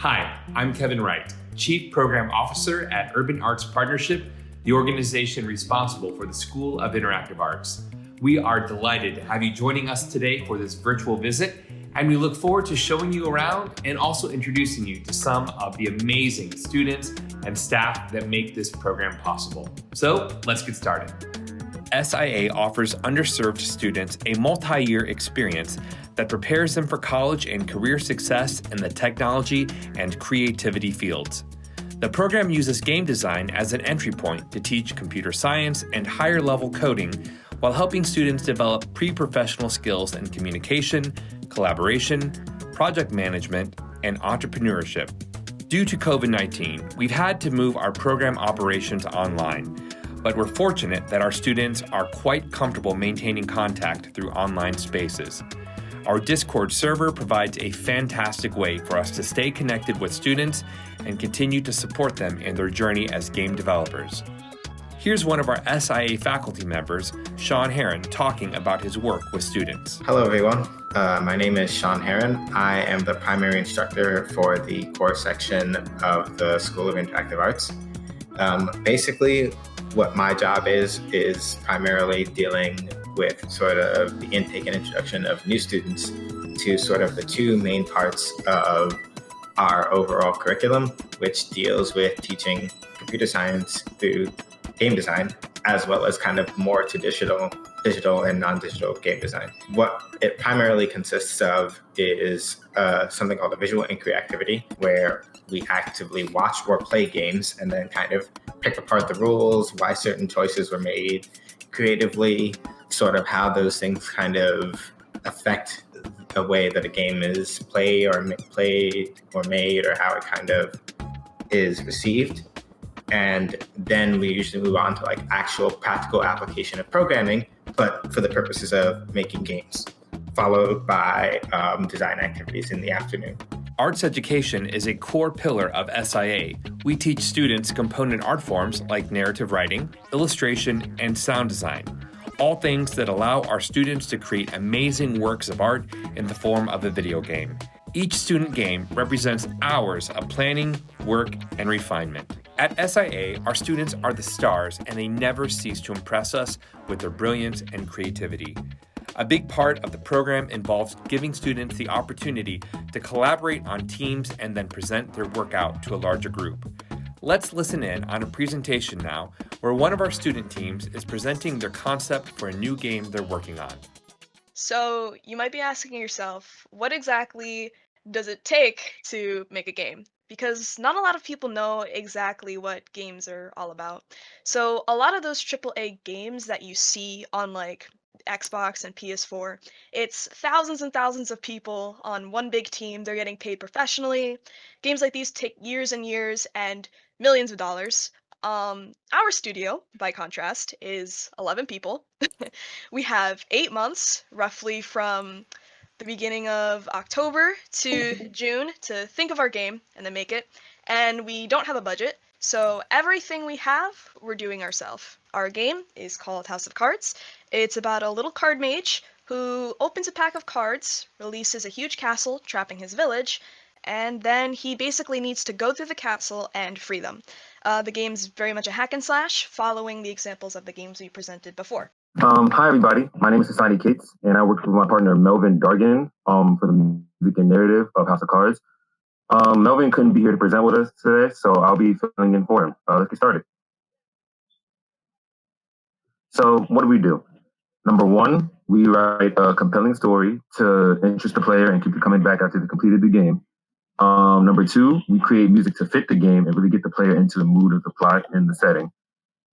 Hi, I'm Kevin Wright, Chief Program Officer at Urban Arts Partnership, the organization responsible for the School of Interactive Arts. We are delighted to have you joining us today for this virtual visit, and we look forward to showing you around and also introducing you to some of the amazing students and staff that make this program possible. So let's get started. SIA offers underserved students a multi-year experience that prepares them for college and career success in the technology and creativity fields. The program uses game design as an entry point to teach computer science and higher-level coding while helping students develop pre-professional skills in communication, collaboration, project management, and entrepreneurship. Due to COVID-19, we've had to move our program operations online, but we're fortunate that our students are quite comfortable maintaining contact through online spaces. Our Discord server provides a fantastic way for us to stay connected with students and continue to support them in their journey as game developers. Here's one of our SIA faculty members, Sean Heron, talking about his work with students. Hello, everyone. My name is Sean Heron. I am the primary instructor for the core section of the School of Interactive Arts. Basically, what my job is primarily dealing with sort of the intake and introduction of new students to sort of the two main parts of our overall curriculum, which deals with teaching computer science through game design, as well as kind of more traditional digital and non-digital game design. What it primarily consists of is something called a visual inquiry activity, where we actively watch or play games and then kind of pick apart the rules, why certain choices were made creatively, sort of how those things kind of affect the way that a game is played or made, or how it kind of is received. And then we usually move on to like actual practical application of programming, but for the purposes of making games, followed by design activities in the afternoon. Arts education is a core pillar of SIA. We teach students component art forms like narrative writing, illustration, and sound design, all things that allow our students to create amazing works of art in the form of a video game. Each student game represents hours of planning, work, and refinement. At SIA, our students are the stars, and they never cease to impress us with their brilliance and creativity. A big part of the program involves giving students the opportunity to collaborate on teams and then present their work out to a larger group. Let's listen in on a presentation now where one of our student teams is presenting their concept for a new game they're working on. So you might be asking yourself, what exactly does it take to make a game? Because not a lot of people know exactly what games are all about. So a lot of those AAA games that you see on like Xbox and PS4, it's thousands and thousands of people on one big team. They're getting paid professionally. Games like these take years and years and millions of dollars. Our studio, by contrast, is 11 people. We have 8 months, roughly from the beginning of October to June, to think of our game and then make it. And we don't have a budget, so everything we have, we're doing ourselves. Our game is called House of Cards. It's about a little card mage who opens a pack of cards, releases a huge castle trapping his village, and then he basically needs to go through the castle and free them. The game's very much a hack and slash, following the examples of the games we presented before. Hi, everybody. My name is Hasani Cates, and I work with my partner Melvin Dargan for the music and narrative of House of Cards. Melvin couldn't be here to present with us today, so I'll be filling in for him. Let's get started. So what do? Number one, we write a compelling story to interest the player and keep you coming back after they completed the game. Number two, we create music to fit the game and really get the player into the mood of the plot and the setting.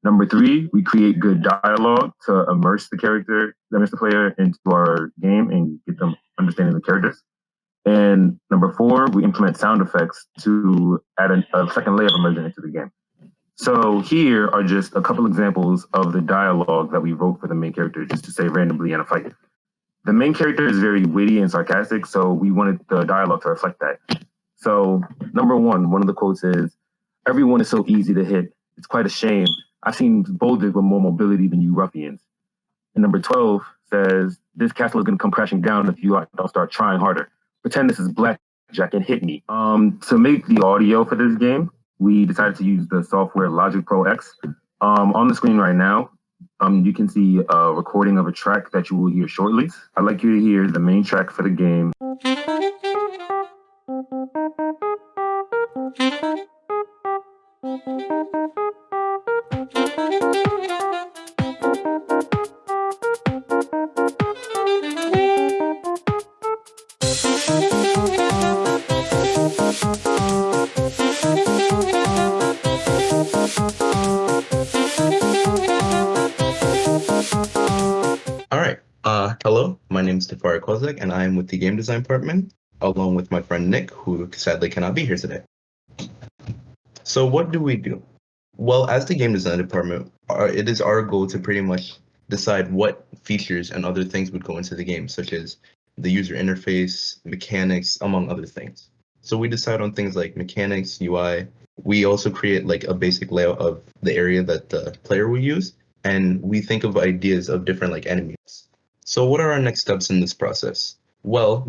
Number three, we create good dialogue to immerse the player into our game and get them understanding the characters. And number four, we implement sound effects to add a second layer of immersion into the game. So here are just a couple examples of the dialogue that we wrote for the main character, just to say randomly in a fight. The main character is very witty and sarcastic, so we wanted the dialogue to reflect that. So number one of the quotes is, "Everyone is so easy to hit. It's quite a shame. I've seen boulders with more mobility than you ruffians." And number 12 says, "This castle is going to come crashing down if you don't start trying harder. Pretend this is black Jack and Hit Me. To make the audio for this game, we decided to use the software Logic Pro X. On the screen right now, you can see a recording of a track that you will hear shortly. I'd like you to hear the main track for the game. All right. Hello, my name is Tafari Kozak, and I am with the game design department, along with my friend Nick, who sadly cannot be here today. So what do we do? Well, as the game design department, it is our goal to pretty much decide what features and other things would go into the game, such as the user interface, mechanics, among other things. So we decide on things like mechanics, UI. We also create like a basic layout of the area that the player will use, and we think of ideas of different like enemies. So what are our next steps in this process? Well,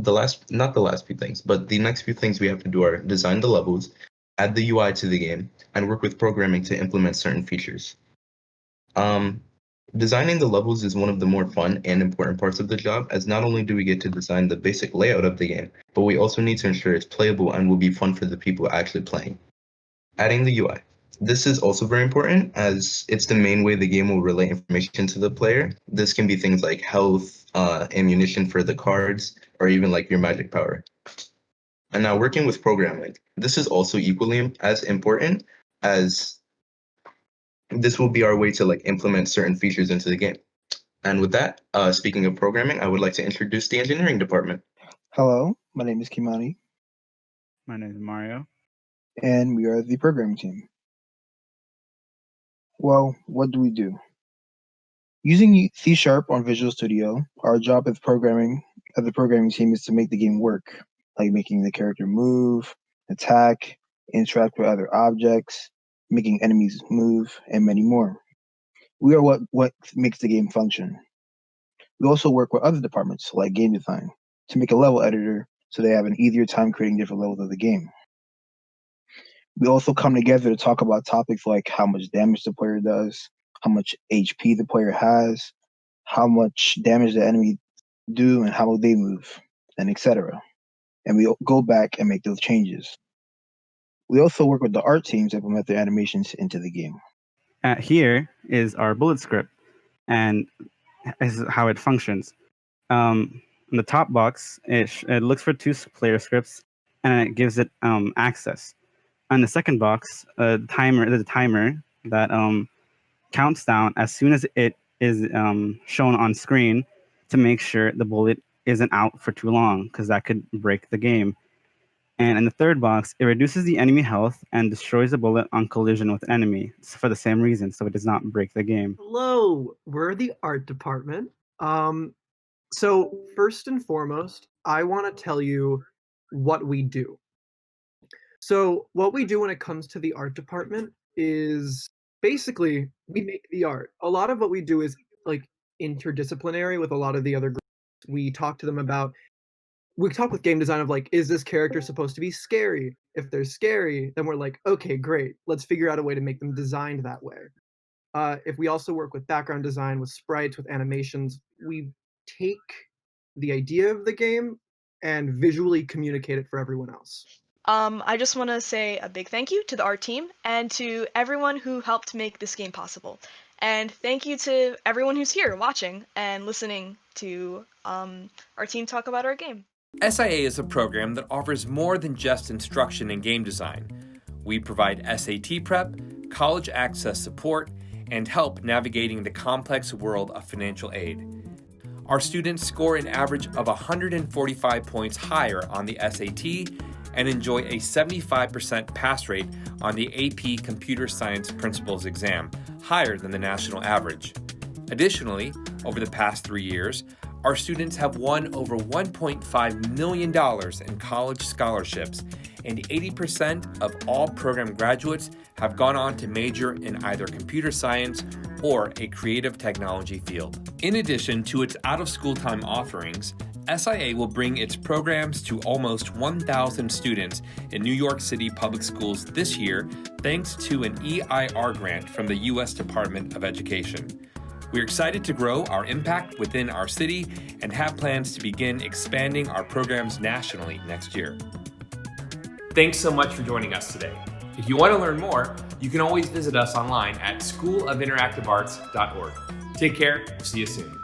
not the last few things, but the next few things we have to do are design the levels, add the UI to the game, and work with programming to implement certain features. Designing the levels is one of the more fun and important parts of the job, as not only do we get to design the basic layout of the game, but we also need to ensure it's playable and will be fun for the people actually playing. Adding the UI. This is also very important, as it's the main way the game will relay information to the player. This can be things like health, ammunition for the cards, or even like your magic power. And now working with programming. This is also equally as important, as this will be our way to like implement certain features into the game. And with that, speaking of programming, I would like to introduce the engineering department. Hello, my name is Kimani, My name is Mario. and we are the programming team. Well, what do we do? Using C# on Visual Studio, our job as the programming team is to make the game work, like making the character move, attack, interact with other objects, making enemies move, and many more. We are what makes the game function. We also work with other departments, like game design, to make a level editor so they have an easier time creating different levels of the game. We also come together to talk about topics like how much damage the player does, how much HP the player has, how much damage the enemy do, and how they move, and etc. And we go back and make those changes. We also work with the art teams to implement their animations into the game. Here is our bullet script, and this is how it functions. In the top box, it looks for two player scripts, and it gives it access. On the second box, there's a timer that counts down as soon as it is shown on screen to make sure the bullet isn't out for too long, because that could break the game. And in the third box, it reduces the enemy health and destroys the bullet on collision with an enemy for the same reason, so it does not break the game. Hello, we're the art department. So first and foremost, I want to tell you what we do. So what we do when it comes to the art department is basically we make the art. A lot of what we do is like interdisciplinary with a lot of the other groups. We talk with game design of like, is this character supposed to be scary? If they're scary, then we're like, okay, great. Let's figure out a way to make them designed that way. If we also work with background design, with sprites, with animations, we take the idea of the game and visually communicate it for everyone else. I just want to say a big thank you to the art team and to everyone who helped make this game possible. And thank you to everyone who's here watching and listening to our team talk about our game. SIA is a program that offers more than just instruction in game design. We provide SAT prep, college access support, and help navigating the complex world of financial aid. Our students score an average of 145 points higher on the SAT and enjoy a 75% pass rate on the AP Computer Science Principles exam, higher than the national average. Additionally, over the past 3 years, our students have won over $1.5 million in college scholarships, and 80% of all program graduates have gone on to major in either computer science or a creative technology field. In addition to its out-of-school time offerings, SIA will bring its programs to almost 1,000 students in New York City public schools this year, thanks to an EIR grant from the U.S. Department of Education. We're excited to grow our impact within our city and have plans to begin expanding our programs nationally next year. Thanks so much for joining us today. If you want to learn more, you can always visit us online at schoolofinteractivearts.org. Take care. See you soon.